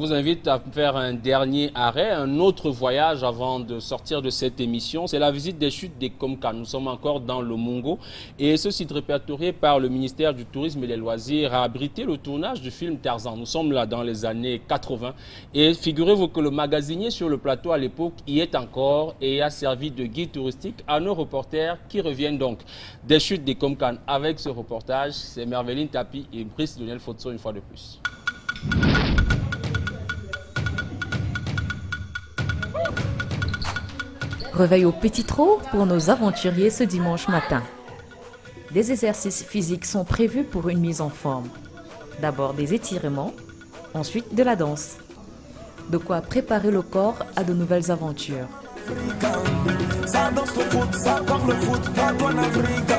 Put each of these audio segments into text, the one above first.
Je vous invite à faire un dernier arrêt, un autre voyage avant de sortir de cette émission. C'est la visite des chutes des Komkan. Nous sommes encore dans le Mungo et ce site répertorié par le ministère du Tourisme et des Loisirs a abrité le tournage du film Tarzan. Nous sommes là dans les années 80 et figurez-vous que le magasinier sur le plateau à l'époque y est encore et a servi de guide touristique à nos reporters qui reviennent donc des chutes des Komkan. Avec ce reportage, c'est Merveline Tapi et Brice Lionel Fotso une fois de plus. Réveil au petit trot pour nos aventuriers ce dimanche matin. Des exercices physiques sont prévus pour une mise en forme. D'abord des étirements, ensuite de la danse. De quoi préparer le corps à de nouvelles aventures. Ça danse le foot, ça parle le foot, pas toi en Afrique.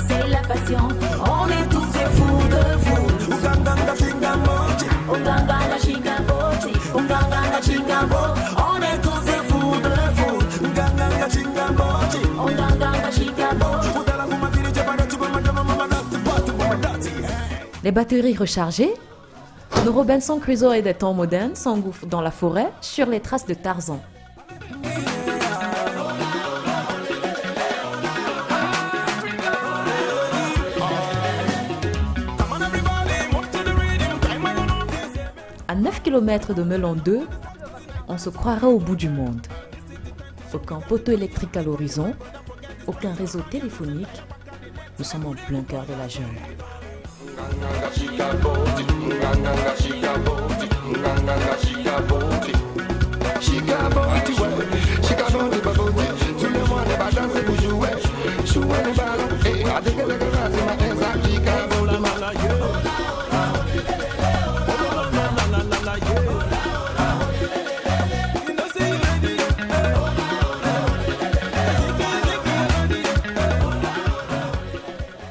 C'est la passion, on est tous des fous de foot. Uganga Chingamboji, Uganga Chingamboji, Uganga Chingambo, on est tous des fous de foot. Uganga Chingamboji, Uganga Chingambo. Les batteries rechargées, le Robinson Crusoe des temps modernes s'engouffre dans la forêt sur les traces de Tarzan. À 9 km de Melon 2, on se croirait au bout du monde. Aucun poteau électrique à l'horizon, aucun réseau téléphonique. Nous sommes en plein cœur de la jungle.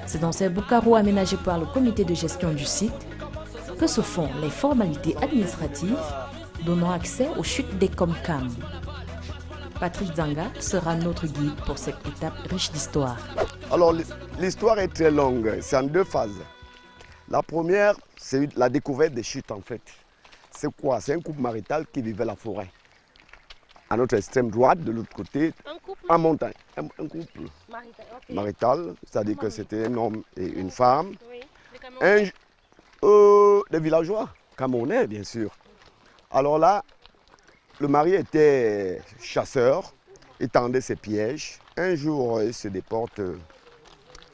C'est dans ces boucaros aménagés par le comité de gestion du site que se font les formalités administratives donnant accès aux chutes des Komkan. Patrick Zanga sera notre guide pour cette étape riche d'histoire. Alors l'histoire est très longue, c'est en deux phases. La première, c'est la découverte des chutes en fait. C'est quoi? C'est un couple marital qui vivait la forêt. À notre extrême droite, de l'autre côté, en montagne. Un couple marital, c'est-à-dire que c'était un homme et une femme. Oui. Des villageois, camerounais bien sûr. Alors là, le mari était chasseur, il tendait ses pièges. Un jour, il se déporte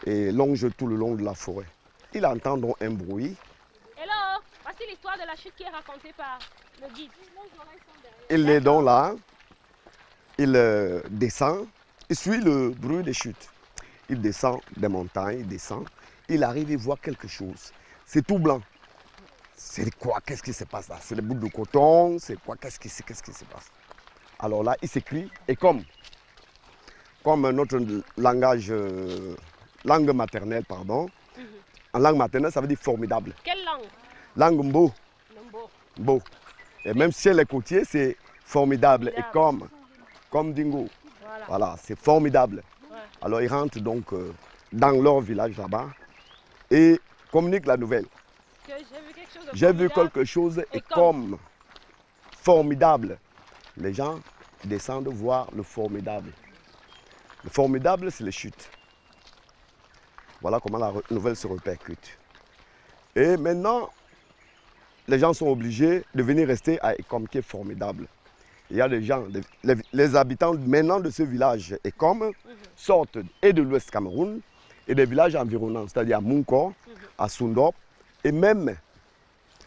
et longe tout le long de la forêt. Il entend donc un bruit. Hello, voici l'histoire de la chute qui est racontée par le guide. Il est donc là, il descend, il suit le bruit des chutes. Il descend des montagnes, il descend, il arrive et voit quelque chose. C'est tout blanc. C'est quoi? Qu'est-ce qui se passe là? C'est des bouts de coton, c'est quoi? Qu'est-ce qui se passe? Alors là, il s'écrit, et comme notre langage, langue maternelle, pardon, en langue maternelle, ça veut dire formidable. Quelle langue? Langue Mbo. Mbo. Et même chez les côtiers, c'est formidable. Et comme Dingo. Voilà, c'est formidable. Ouais. Alors ils rentrent donc dans leur village là-bas et communiquent la nouvelle. J'ai vu quelque chose et comme formidable. Les gens descendent voir le formidable. Le formidable, c'est les chutes. Voilà comment la nouvelle se répercute. Et maintenant, les gens sont obligés de venir rester à Ekom qui est formidable. Il y a des gens, les habitants maintenant de ce village Ekom sortent et de l'Ouest Cameroun et des villages environnants, c'est-à-dire à Munkor, à Sundop et même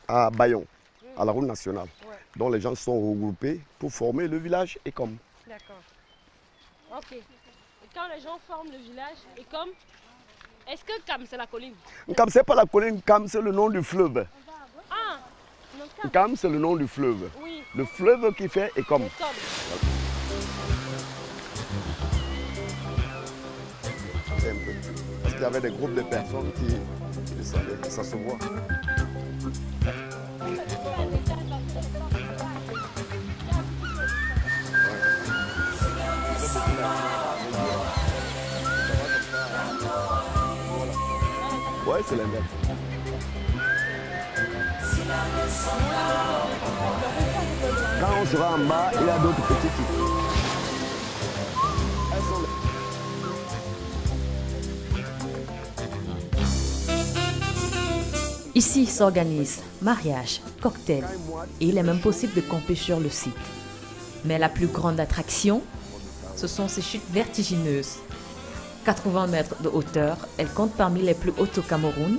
à Bayon, à la route nationale. Ouais. Donc les gens sont regroupés pour former le village Ekom. D'accord. Ok. Et quand les gens forment le village Ekom, est-ce que Kam c'est la colline? Kam c'est pas la colline, Kam c'est le nom du fleuve. Ah, Kam c'est le nom du fleuve. Oui. Le fleuve qui fait Ekom. Parce qu'il y avait des groupes de personnes qui descendaient, ça se voit. Ouais, c'est l'inverse. Quand on sera en bas, il y a d'autres petites. Elles sont là. Ici s'organisent mariage, cocktail et il est même possible de camper sur le site. Mais la plus grande attraction, ce sont ces chutes vertigineuses. 80 mètres de hauteur, elles comptent parmi les plus hautes au Cameroun.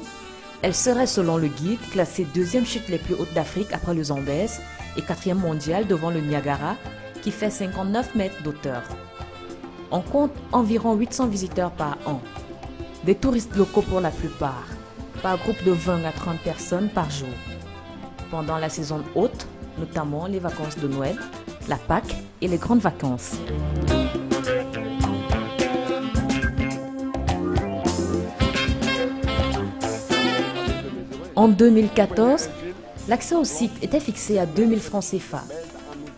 Elles seraient selon le guide classées deuxième chute les plus hautes d'Afrique après le Zambèze et quatrième mondiale devant le Niagara qui fait 59 mètres d'auteur. On compte environ 800 visiteurs par an. Des touristes locaux pour la plupart. Par groupe de 20 à 30 personnes par jour. Pendant la saison haute, notamment les vacances de Noël, la Pâques et les grandes vacances. En 2014, l'accès au site était fixé à 2000 francs CFA.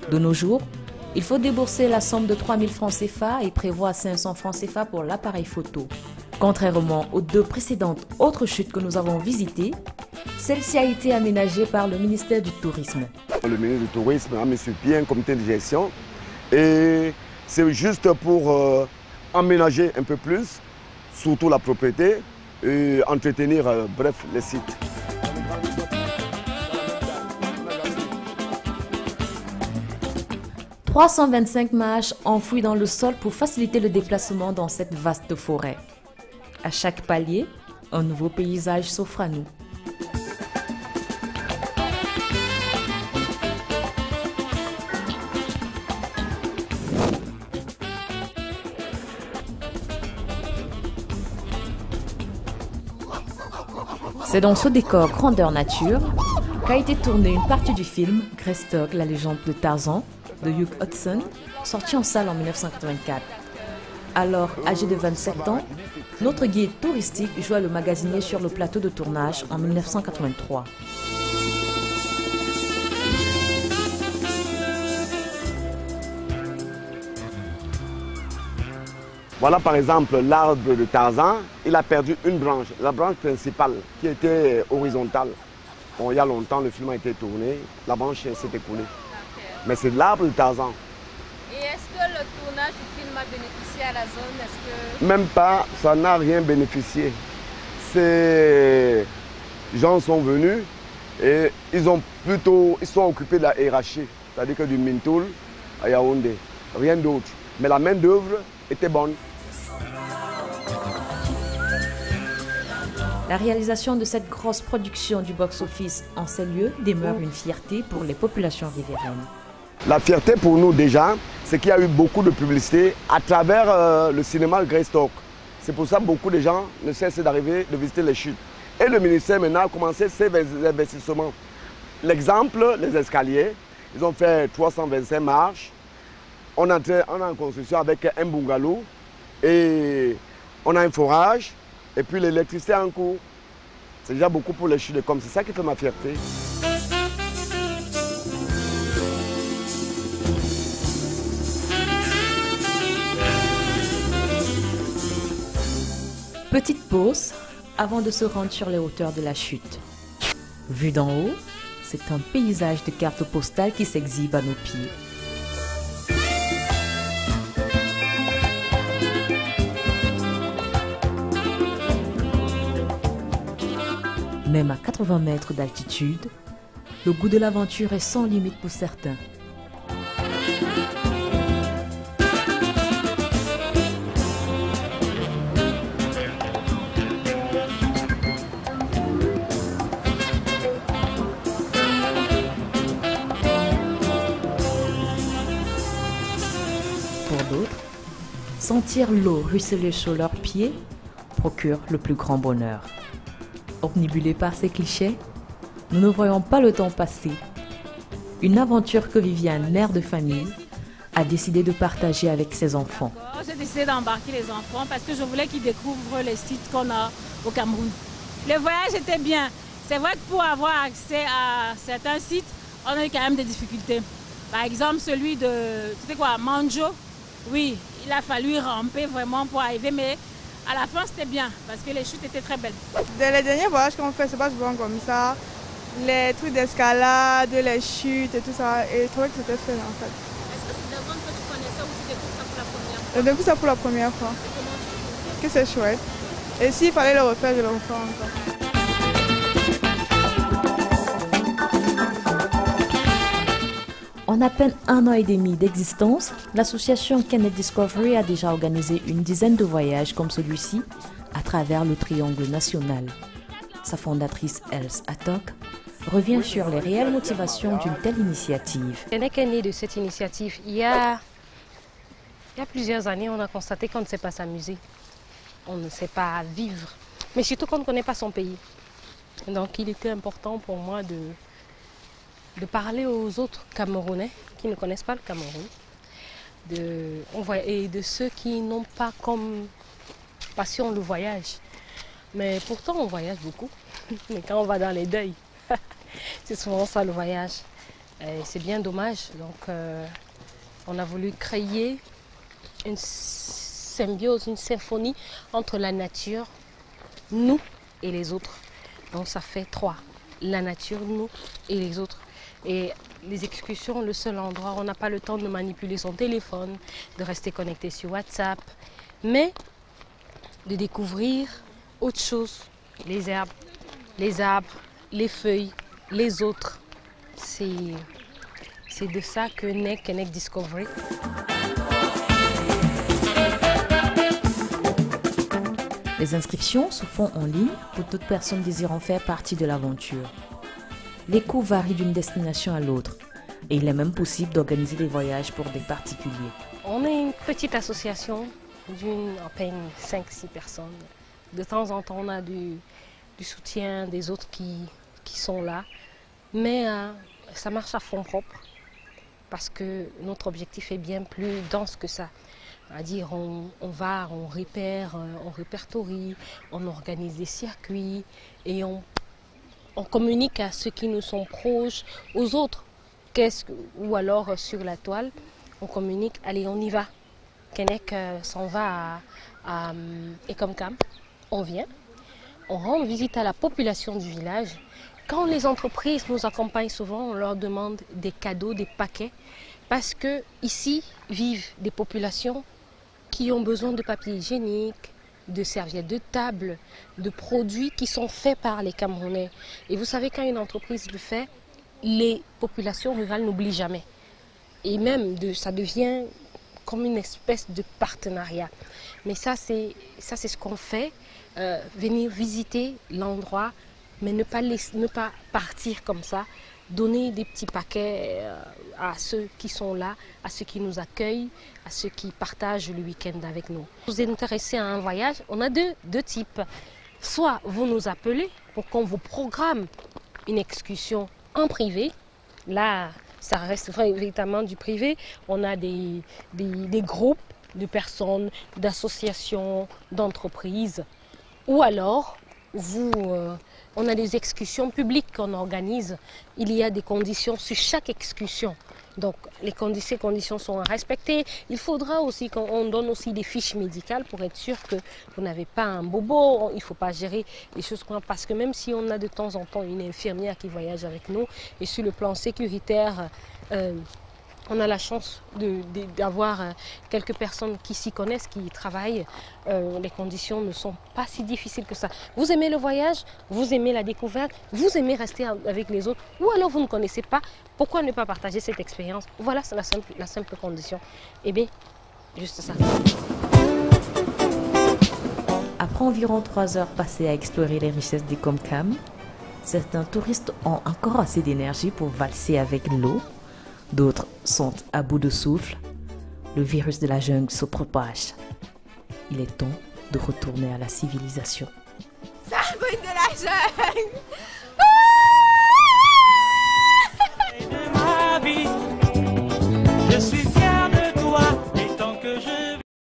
De nos jours, il faut débourser la somme de 3000 francs CFA et prévoir 500 francs CFA pour l'appareil photo. Contrairement aux deux précédentes autres chutes que nous avons visitées, celle-ci a été aménagée par le ministère du Tourisme. Le ministre du Tourisme a mis sur pied un comité de gestion et c'est juste pour aménager un peu plus, surtout la propriété et entretenir, bref, les sites. « 325 marches enfouies dans le sol pour faciliter le déplacement dans cette vaste forêt. À chaque palier, un nouveau paysage s'offre à nous. C'est dans ce décor grandeur nature qu'a été tournée une partie du film Greystock, la légende de Tarzan de Hugh Hudson, sorti en salle en 1984. Alors, âgé de 27 ans, notre guide touristique joua le magasinier sur le plateau de tournage en 1983. Voilà par exemple l'arbre de Tarzan, il a perdu une branche, la branche principale qui était horizontale. Bon, il y a longtemps, le film a été tourné, la branche s'est écoulée. Mais c'est l'arbre de Tarzan. Et est-ce que le tournage du film a bénéficié à la zone? Même pas, ça n'a rien bénéficié. Ces gens sont venus et ils sont occupés de la hiérarchie, c'est-à-dire que du Mintoul à Yaoundé, rien d'autre. Mais la main d'œuvre était bonne. La réalisation de cette grosse production du box-office en ces lieux demeure une fierté pour les populations riveraines. La fierté pour nous déjà, c'est qu'il y a eu beaucoup de publicité à travers le cinéma Greystock. C'est pour ça que beaucoup de gens ne cessent d'arriver, de visiter les chutes. Et le ministère maintenant a commencé ses investissements. L'exemple, les escaliers, ils ont fait 325 marches. On est en construction avec un bungalow et on a un forage et puis l'électricité en cours. C'est déjà beaucoup pour les chutes de com. C'est ça qui fait ma fierté. Petite pause avant de se rendre sur les hauteurs de la chute. Vu d'en haut, c'est un paysage de cartes postales qui s'exhibe à nos pieds. Même à 80 mètres d'altitude, le goût de l'aventure est sans limite pour certains. Pour d'autres, sentir l'eau ruisseler sur leurs pieds procure le plus grand bonheur. Obnubilés par ces clichés, nous ne voyons pas le temps passer. Une aventure que Viviane, mère de famille, a décidé de partager avec ses enfants. J'ai décidé d'embarquer les enfants parce que je voulais qu'ils découvrent les sites qu'on a au Cameroun. Le voyage était bien. C'est vrai que pour avoir accès à certains sites, on a eu quand même des difficultés. Par exemple, celui de, c'était quoi, Manjo. Oui, il a fallu ramper vraiment pour arriver, mais à la fin, c'était bien parce que les chutes étaient très belles. Les derniers voyages qu'on fait, c'est pas souvent comme ça. les trucs d'escalade, les chutes et tout ça. Et je trouvais que c'était fun en fait. Est-ce que c'est des zones que tu connaissais ou tu découvres ça pour la première fois? Je découvre ça pour la première fois. Et comment tu trouves? Que c'est chouette. Et s'il fallait le refaire, je le referais encore. En à peine 1 an et demi d'existence, l'association Kenneth Discovery a déjà organisé une dizaine de voyages comme celui-ci à travers le triangle national. Sa fondatrice Els Atok revient sur les réelles motivations d'une telle initiative. Kenneth est né de cette initiative. Il y a plusieurs années, on a constaté qu'on ne sait pas s'amuser, on ne sait pas vivre, mais surtout qu'on ne connaît pas son pays. Donc il était important pour moi de parler aux autres Camerounais qui ne connaissent pas le Cameroun, et de ceux qui n'ont pas comme passion le voyage. Mais pourtant on voyage beaucoup, mais quand on va dans les deuils, c'est souvent ça le voyage. C'est bien dommage, donc on a voulu créer une symbiose, une symphonie entre la nature, nous et les autres. Donc ça fait 3, la nature, nous et les autres. Et les excursions, le seul endroit où on n'a pas le temps de manipuler son téléphone, de rester connecté sur WhatsApp, mais de découvrir autre chose, les herbes, les arbres, les feuilles, les autres. C'est de ça que naît Kenneth Discovery. Les inscriptions se font en ligne pour toute personne désirant faire partie de l'aventure. Les coûts varient d'une destination à l'autre et il est même possible d'organiser des voyages pour des particuliers. On est une petite association d'une à peine 5-6 personnes. De temps en temps, on a du soutien des autres qui sont là, mais ça marche à fond propre parce que notre objectif est bien plus dense que ça. C'est-à-dire on va, on repère, on répertorie, on organise des circuits et on communique à ceux qui nous sont proches, aux autres. Ou alors sur la toile, on communique, allez on y va. Kenneth s'en va à Ekomkam, on vient, on rend visite à la population du village. Quand les entreprises nous accompagnent souvent, on leur demande des cadeaux, des paquets, parce que ici vivent des populations qui ont besoin de papier hygiénique, de serviettes de table, de produits qui sont faits par les Camerounais. Et vous savez, quand une entreprise le fait, les populations rurales n'oublient jamais. Et même, ça devient comme une espèce de partenariat. Mais ça, c'est ce qu'on fait, venir visiter l'endroit, mais ne pas partir comme ça, donner des petits paquets à ceux qui sont là, à ceux qui nous accueillent, à ceux qui partagent le week-end avec nous. Vous êtes intéressé à un voyage, on a deux types. Soit vous nous appelez pour qu'on vous programme une excursion en privé. Là, ça reste véritablement du privé. On a des groupes de personnes, d'associations, d'entreprises. Ou alors, on a des excursions publiques qu'on organise. Il y a des conditions sur chaque excursion. Donc, ces conditions sont respectées. Il faudra aussi qu'on donne aussi des fiches médicales pour être sûr que vous n'avez pas un bobo. Il ne faut pas gérer les choses comme ça. Parce que même si on a de temps en temps une infirmière qui voyage avec nous, et sur le plan sécuritaire, on a la chance d'avoir quelques personnes qui s'y connaissent, qui y travaillent. Les conditions ne sont pas si difficiles que ça. Vous aimez le voyage, vous aimez la découverte, vous aimez rester avec les autres, ou alors vous ne connaissez pas, pourquoi ne pas partager cette expérience? Voilà, c'est la simple condition. Eh bien, juste ça. Après environ 3 heures passées à explorer les richesses des Komkam, certains touristes ont encore assez d'énergie pour valser avec l'eau. D'autres sont à bout de souffle. Le virus de la jungle se propage. Il est temps de retourner à la civilisation. Ça, bruit de la jungle!